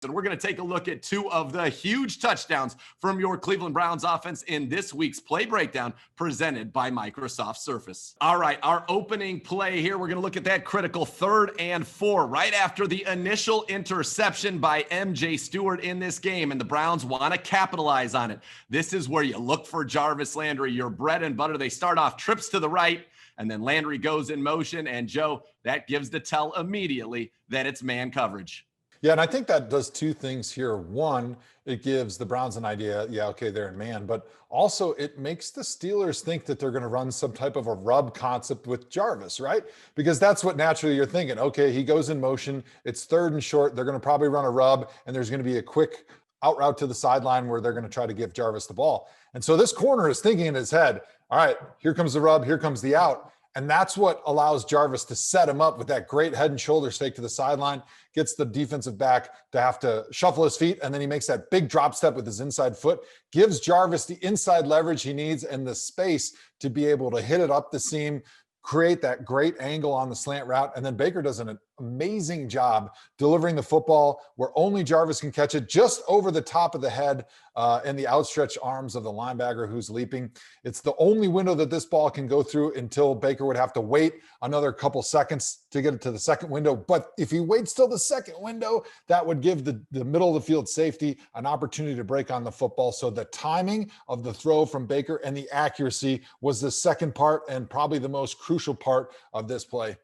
And we're going to take a look at two of the huge touchdowns from your Cleveland Browns offense in this week's play breakdown presented by Microsoft Surface. All right, our opening play here, we're going to look at that critical 3rd and 4 right after the initial interception by MJ Stewart in this game, and the Browns want to capitalize on it. This is where you look for Jarvis Landry, your bread and butter. They start off trips to the right, and then Landry goes in motion, and Joe, that gives the tell immediately that it's man coverage. Yeah, and I think that does two things here. One, it gives the Browns an idea, yeah, okay, they're in man, but also it makes the Steelers think that they're going to run some type of a rub concept with Jarvis, right? Because that's what naturally you're thinking. Okay, he goes in motion, it's 3rd and short, they're going to probably run a rub, and there's going to be a quick out route to the sideline where they're going to try to give Jarvis the ball. And so this corner is thinking in his head, all right, here comes the rub, here comes the out. And that's what allows Jarvis to set him up with that great head and shoulder stake to the sideline, gets the defensive back to have to shuffle his feet, and then he makes that big drop step with his inside foot, gives Jarvis the inside leverage he needs and the space to be able to hit it up the seam, create that great angle on the slant route. And then Baker does an amazing job delivering the football where only Jarvis can catch it, just over the top of the head and the outstretched arms of the linebacker who's leaping. It's the only window that this ball can go through until Baker would have to wait another couple seconds to get it to the second window. But if he waits till the second window, that would give the middle of the field safety an opportunity to break on the football. So the timing of the throw from Baker and the accuracy was the second part and probably the most crucial part of this play.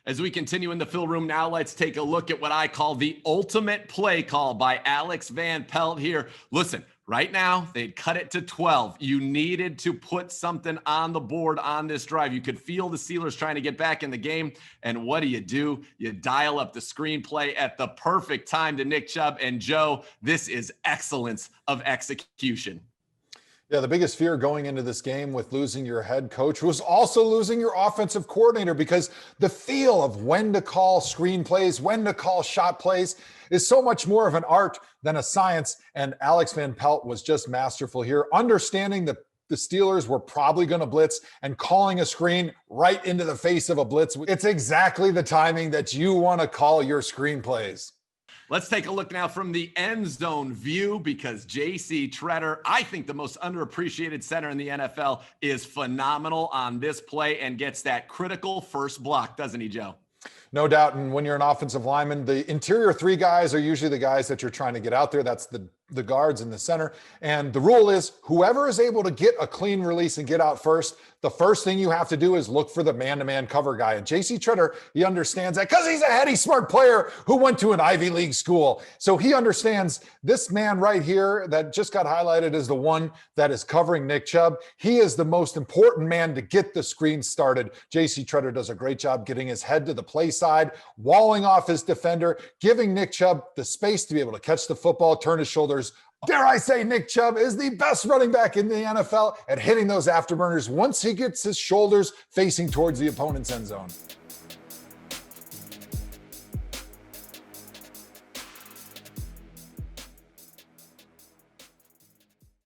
As we continue in the fill room now, let's take a look at what I call the ultimate play call by Alex Van Pelt here. Listen, right now, they'd cut it to 12. You needed to put something on the board on this drive. You could feel the Steelers trying to get back in the game. And what do? You dial up the screenplay at the perfect time to Nick Chubb. And Joe, this is excellence of execution. Yeah, the biggest fear going into this game with losing your head coach was also losing your offensive coordinator, because the feel of when to call screen plays, when to call shot plays is so much more of an art than a science. And Alex Van Pelt was just masterful here, understanding that the Steelers were probably going to blitz and calling a screen right into the face of a blitz. It's exactly the timing that you want to call your screen plays. Let's take a look now from the end zone view, because J.C. Tretter, I think the most underappreciated center in the NFL, is phenomenal on this play and gets that critical first block, doesn't he, Joe? No doubt. And when you're an offensive lineman, the interior 3 guys are usually the guys that you're trying to get out there. That's the guards in the center. And the rule is whoever is able to get a clean release and get out first, the first thing you have to do is look for the man-to-man cover guy. And J.C. Tretter, he understands that because he's a heady, smart player who went to an Ivy League school. So he understands this man right here that just got highlighted as the one that is covering Nick Chubb. He is the most important man to get the screen started. J.C. Tretter does a great job getting his head to the play side, walling off his defender, giving Nick Chubb the space to be able to catch the football, turn his shoulders. Dare I say Nick Chubb is the best running back in the NFL at hitting those afterburners once he gets his shoulders facing towards the opponent's end zone.